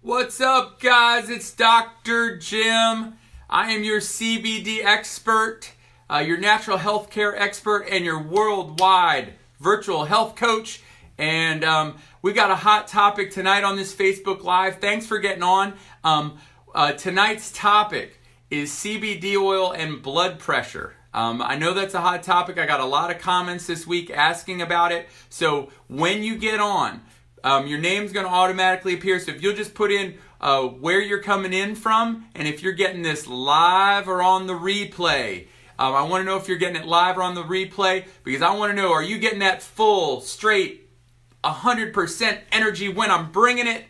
What's up, guys? It's Dr. Jim. I am your CBD expert, your natural health care expert, and your worldwide virtual health coach. And we got a hot topic tonight on this Facebook Live. Thanks for getting on. Tonight's topic is CBD oil and blood pressure. I know that's a hot topic. I got a lot of comments this week asking about it. So when you get on, your name's going to automatically appear. So if you'll just put in where you're coming in from, and if you're getting this live or on the replay. I want to know if you're getting it live or on the replay, because I want to know, are you getting that full, straight, 100% energy when I'm bringing it?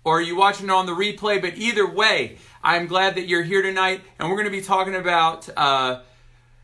Or are you watching it on the replay? But either way, I'm glad that you're here tonight, and we're going to be talking about...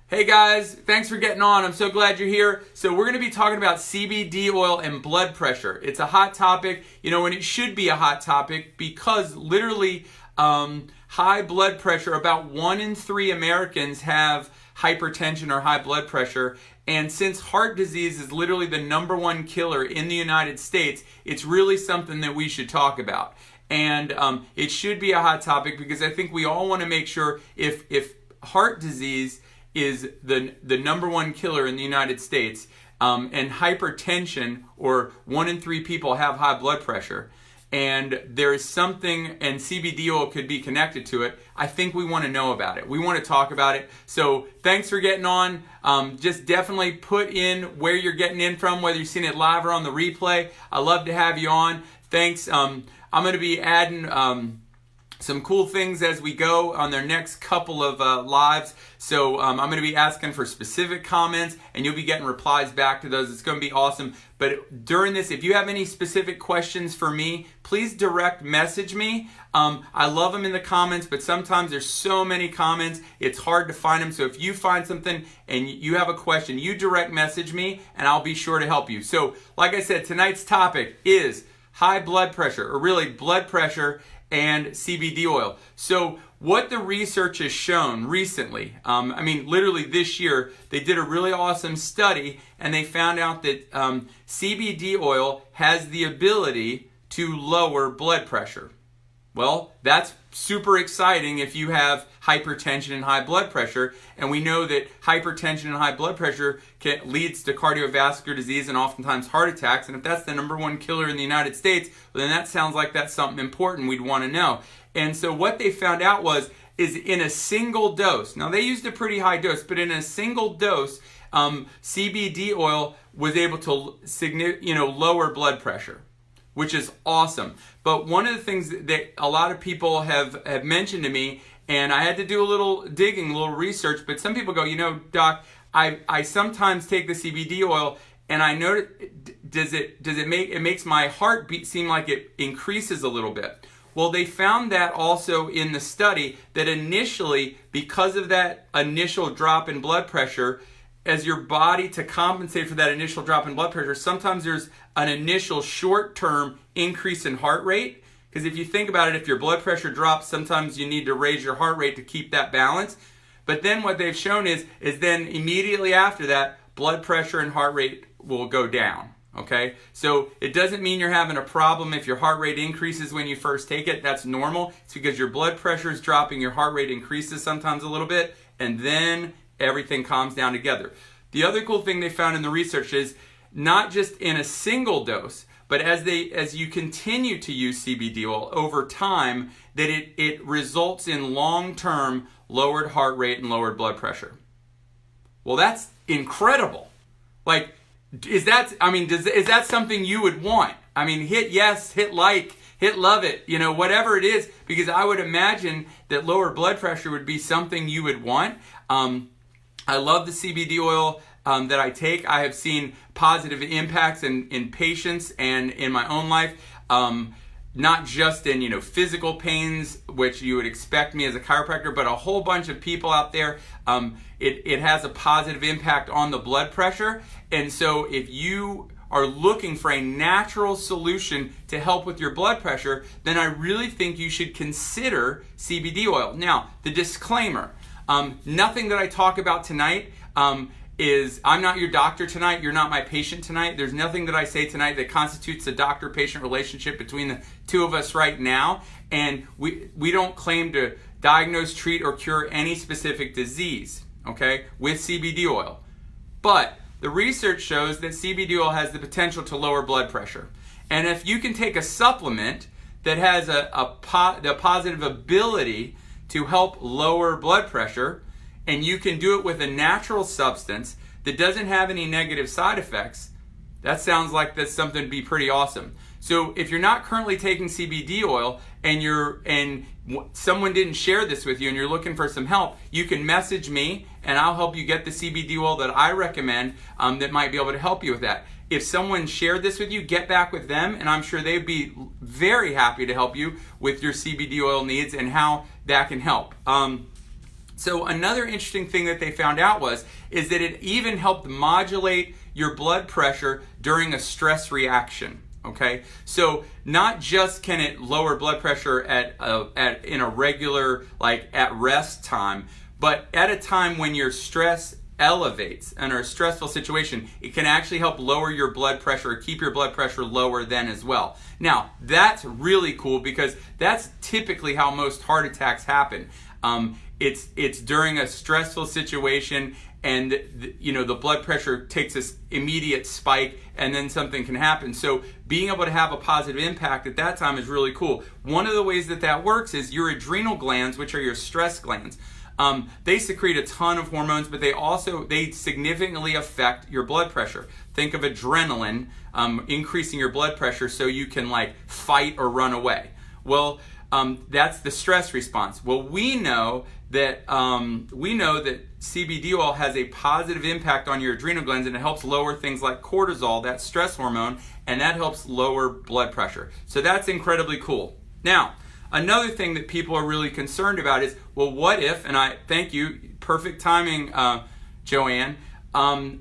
Hey guys, thanks for getting on. I'm so glad you're here. So we're going to be talking about CBD oil and blood pressure. It's a hot topic, and it should be a hot topic because literally high blood pressure, about 1 in 3 Americans have hypertension or high blood pressure. And since heart disease is literally the #1 killer in the United States, it's really something that we should talk about. And it should be a hot topic because I think we all want to make sure if heart disease is the #1 killer in the United States, and hypertension, or 1 in 3 people have high blood pressure, and there is something, and CBD oil could be connected to it. I think we want to know about it. We want to talk about it. So thanks for getting on. Just definitely put in where you're getting in from, whether you're seeing it live or on the replay. I love to have you on. Thanks. I'm going to be adding some cool things as we go on their next couple of lives. So I'm going to be asking for specific comments, and you'll be getting replies back to those. It's going to be awesome. But during this, if you have any specific questions for me, please direct message me. I love them in the comments, but sometimes there's so many comments, it's hard to find them. So if you find something and you have a question, you direct message me, and I'll be sure to help you. So like I said, tonight's topic is high blood pressure, or really blood pressure and CBD oil. So what the research has shown recently, literally this year, they did a really awesome study, and they found out that CBD oil has the ability to lower blood pressure. Well, that's super exciting if you have hypertension and high blood pressure, and we know that hypertension and high blood pressure leads to cardiovascular disease and oftentimes heart attacks, and if that's the #1 killer in the United States, then that sounds like that's something important we'd want to know. And so what they found out is in a single dose, now they used a pretty high dose, but in a single dose, CBD oil was able to lower blood pressure, which is awesome. But one of the things that a lot of people have mentioned to me, and I had to do a little digging, a little research, but some people go, Doc, I sometimes take the CBD oil, and I know it makes my heartbeat seem like it increases a little bit. Well, they found that also in the study, that initially, because of that initial drop in blood pressure, as your body, to compensate for that initial drop in blood pressure, sometimes there's an initial short-term increase in heart rate. Because if you think about it, if your blood pressure drops, sometimes you need to raise your heart rate to keep that balance. But then what they've shown is then immediately after that, blood pressure and heart rate will go down. Okay? So it doesn't mean you're having a problem if your heart rate increases when you first take it. That's normal. It's because your blood pressure is dropping, your heart rate increases sometimes a little bit, and then everything calms down together. The other cool thing they found in the research is not just in a single dose, but as you continue to use CBD oil over time, that it results in long-term lowered heart rate and lowered blood pressure. Well, that's incredible. Like, is that something you would want? Hit yes, hit like, hit love it, whatever it is, because I would imagine that lower blood pressure would be something you would want. I love the CBD oil that I take. I have seen positive impacts in patients and in my own life, not just in physical pains, which you would expect me as a chiropractor, but a whole bunch of people out there. It has a positive impact on the blood pressure, and so if you are looking for a natural solution to help with your blood pressure, then I really think you should consider CBD oil. Now, the disclaimer. Nothing that I talk about tonight is I'm not your doctor tonight. You're not my patient tonight. There's nothing that I say tonight that constitutes a doctor-patient relationship between the two of us right now. And we don't claim to diagnose, treat, or cure any specific disease, okay, with CBD oil. But the research shows that CBD oil has the potential to lower blood pressure. And if you can take a supplement that has a positive ability to help lower blood pressure, and you can do it with a natural substance that doesn't have any negative side effects, that sounds like that's something to be pretty awesome. So if you're not currently taking CBD oil and someone didn't share this with you and you're looking for some help, you can message me and I'll help you get the CBD oil that I recommend that might be able to help you with that. If someone shared this with you, get back with them and I'm sure they'd be very happy to help you with your CBD oil needs and how that can help. So another interesting thing that they found out is that it even helped modulate your blood pressure during a stress reaction. Okay, so not just can it lower blood pressure in a regular, like at rest time, but at a time when your stress elevates under a stressful situation, it can actually help lower your blood pressure or keep your blood pressure lower then as well. Now, that's really cool because that's typically how most heart attacks happen. It's during a stressful situation and the blood pressure takes this immediate spike and then something can happen. So being able to have a positive impact at that time is really cool. One of the ways that works is your adrenal glands, which are your stress glands. They secrete a ton of hormones, but they significantly affect your blood pressure. Think of adrenaline increasing your blood pressure so you can like fight or run away. Well, that's the stress response. Well, we know that CBD oil has a positive impact on your adrenal glands, and it helps lower things like cortisol, that stress hormone, and that helps lower blood pressure. So that's incredibly cool. Now, another thing that people are really concerned about is, well, what if, and I thank you, perfect timing, Joanne,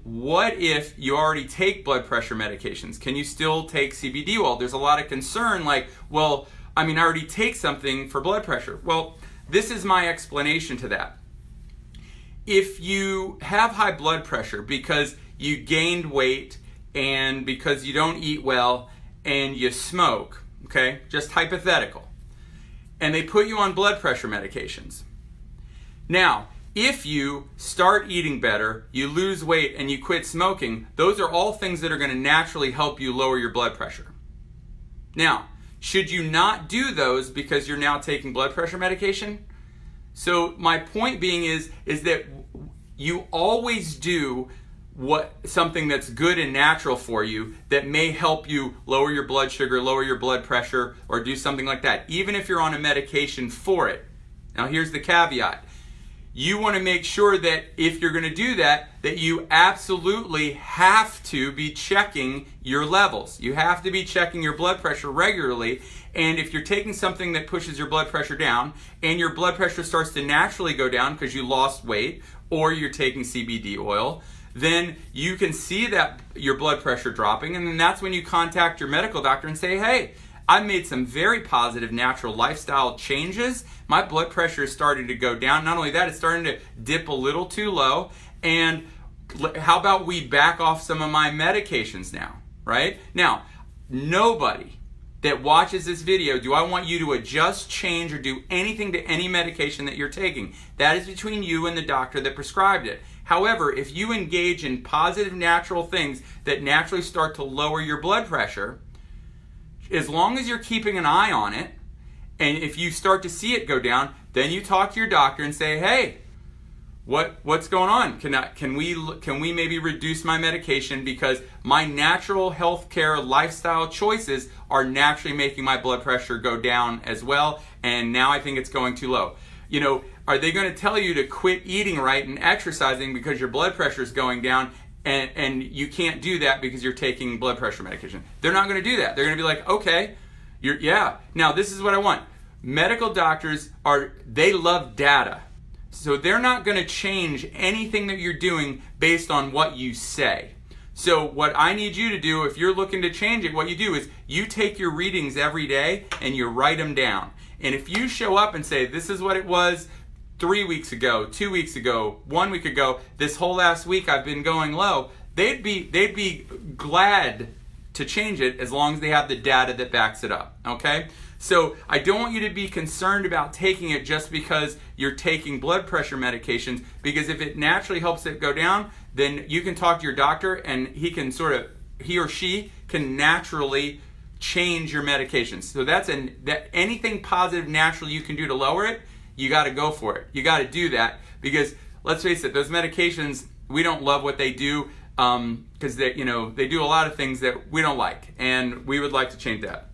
what if you already take blood pressure medications? Can you still take CBD oil? There's a lot of concern like, well, I already take something for blood pressure. Well, this is my explanation to that. If you have high blood pressure because you gained weight and because you don't eat well and you smoke, okay, just hypothetical, and they put you on blood pressure medications. Now, if you start eating better, you lose weight, and you quit smoking, those are all things that are going to naturally help you lower your blood pressure. Now, should you not do those because you're now taking blood pressure medication? So my point being is that you always do something that's good and natural for you that may help you lower your blood sugar, lower your blood pressure, or do something like that, even if you're on a medication for it. Now here's the caveat. You want to make sure that if you're going to do that you absolutely have to be checking your levels. You have to be checking your blood pressure regularly. And if you're taking something that pushes your blood pressure down and your blood pressure starts to naturally go down because you lost weight or you're taking CBD oil, then you can see that your blood pressure dropping, and then that's when you contact your medical doctor and say, hey, I've made some very positive natural lifestyle changes. My blood pressure is starting to go down. Not only that, it's starting to dip a little too low. And how about we back off some of my medications now, right? Now, nobody that watches this video, do I want you to adjust, change, or do anything to any medication that you're taking. That is between you and the doctor that prescribed it. However, if you engage in positive natural things that naturally start to lower your blood pressure, as long as you're keeping an eye on it, and if you start to see it go down, then you talk to your doctor and say, hey, what's going on? Can we maybe reduce my medication because my natural healthcare lifestyle choices are naturally making my blood pressure go down as well, and now I think it's going too low. Are they going to tell you to quit eating right and exercising because your blood pressure is going down? And you can't do that because you're taking blood pressure medication. They're not going to do that. They're going to be like, okay, now this is what I want. Medical doctors they love data. So they're not going to change anything that you're doing based on what you say. So what I need you to do, if you're looking to change it, what you do is you take your readings every day and you write them down. And if you show up and say, this is what it was 3 weeks ago, 2 weeks ago, 1 week ago, this whole last week I've been going low, they'd be glad to change it as long as they have the data that backs it up, okay? So I don't want you to be concerned about taking it just because you're taking blood pressure medications, because if it naturally helps it go down, then you can talk to your doctor and he or she can naturally change your medications. So that anything positive naturally you can do to lower it, you got to go for it. You got to do that, because let's face it, those medications, we don't love what they do, because they do a lot of things that we don't like, and we would like to change that.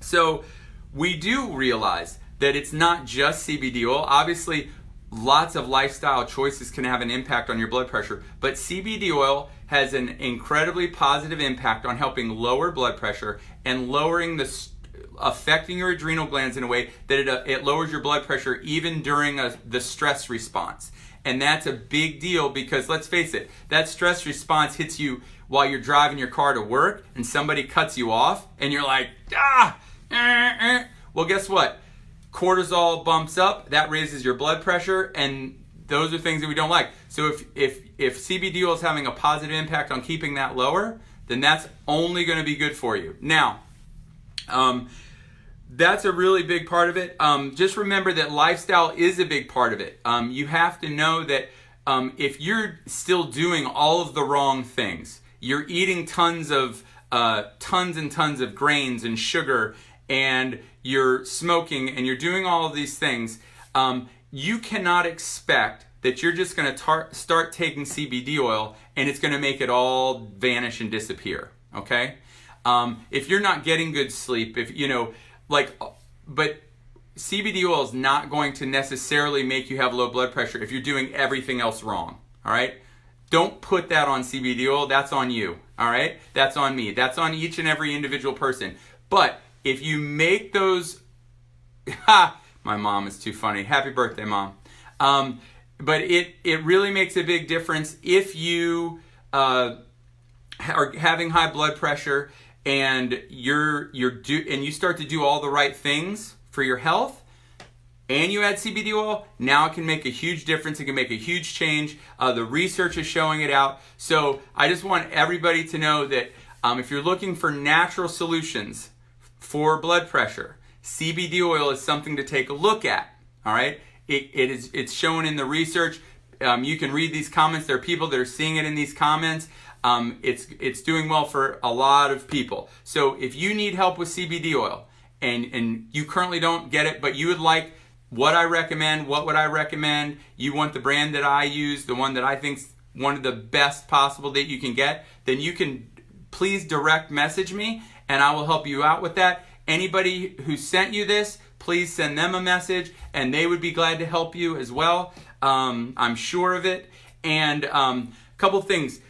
So we do realize that it's not just CBD oil. Obviously, lots of lifestyle choices can have an impact on your blood pressure, but CBD oil has an incredibly positive impact on helping lower blood pressure and affecting your adrenal glands in a way that it lowers your blood pressure even during the stress response. And that's a big deal, because let's face it, that stress response hits you while you're driving your car to work and somebody cuts you off and you're like, Well, guess what? Cortisol bumps up, that raises your blood pressure, and those are things that we don't like. So if CBD oil is having a positive impact on keeping that lower, then that's only going to be good for you. Now, that's a really big part of it. Just remember that lifestyle is a big part of it. You have to know that if you're still doing all of the wrong things, you're eating tons and tons of grains and sugar, and you're smoking, and you're doing all of these things, you cannot expect that you're just going to start taking CBD oil and it's going to make it all vanish and disappear, okay? If you're not getting good sleep, but CBD oil is not going to necessarily make you have low blood pressure if you're doing everything else wrong, all right? Don't put that on CBD oil. That's on you, all right? That's on me. That's on each and every individual person. But if you make those, my mom is too funny. Happy birthday, Mom. But it really makes a big difference if you are having high blood pressure and you start to do all the right things for your health, and you add CBD oil, now it can make a huge difference. It can make a huge change. The research is showing it out. So I just want everybody to know that if you're looking for natural solutions for blood pressure, CBD oil is something to take a look at. All right, it's shown in the research. You can read these comments. There are people that are seeing it in these comments. It's doing well for a lot of people. So if you need help with CBD oil and you currently don't get it, but you would like what I recommend, what would I recommend? You want the brand that I use, the one that I think's one of the best possible that you can get, then you can please direct message me and I will help you out with that. Anybody who sent you this, please send them a message and they would be glad to help you as well. I'm sure of it. And a couple things.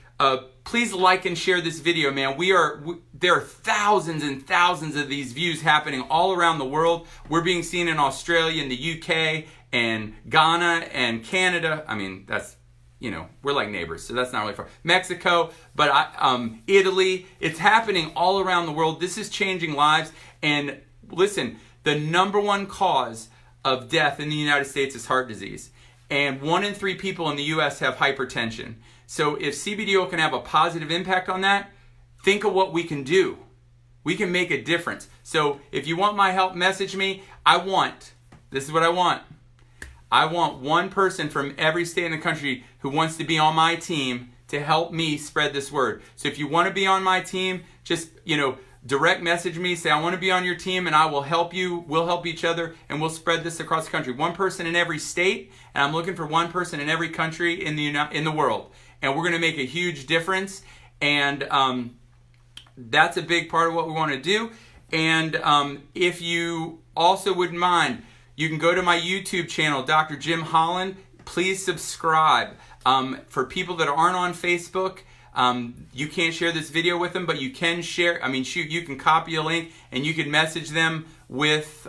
Please like and share this video, man. There are thousands and thousands of these views happening all around the world. We're being seen in Australia, in the UK, and Ghana, and Canada. I mean, that's, we're like neighbors, so that's not really far. Mexico, but Italy. It's happening all around the world. This is changing lives. And listen, the number one cause of death in the United States is heart disease. And 1 in 3 people in the U.S. have hypertension. So if CBD oil can have a positive impact on that, think of what we can do. We can make a difference. So if you want my help, message me. This is what I want. I want one person from every state in the country who wants to be on my team to help me spread this word. So if you want to be on my team, just, direct message me, say I want to be on your team, and I will help you. We'll help each other, and we'll spread this across the country. One person in every state, and I'm looking for one person in every country in the world. And we're going to make a huge difference, and that's a big part of what we want to do. And if you also wouldn't mind, you can go to my YouTube channel, Dr. Jim Holland. Please subscribe. For people that aren't on Facebook, you can't share this video with them, but you can share. You can copy a link and you can message them with.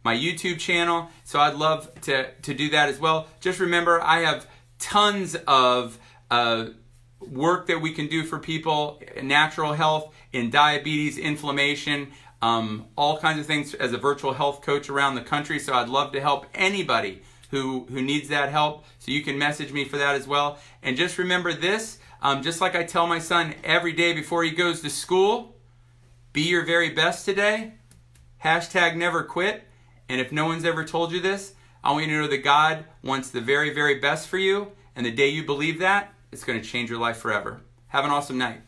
My YouTube channel. So I'd love to do that as well. Just remember, I have tons of work that we can do for people in natural health, in diabetes, inflammation. all kinds of things as a virtual health coach around the country. So I'd love to help anybody who needs that help. So you can message me for that as well. And just remember this, just like I tell my son every day before he goes to school, be your very best today. Hashtag never quit. And if no one's ever told you this, I want you to know that God wants the very, very best for you. And the day you believe that, it's going to change your life forever. Have an awesome night.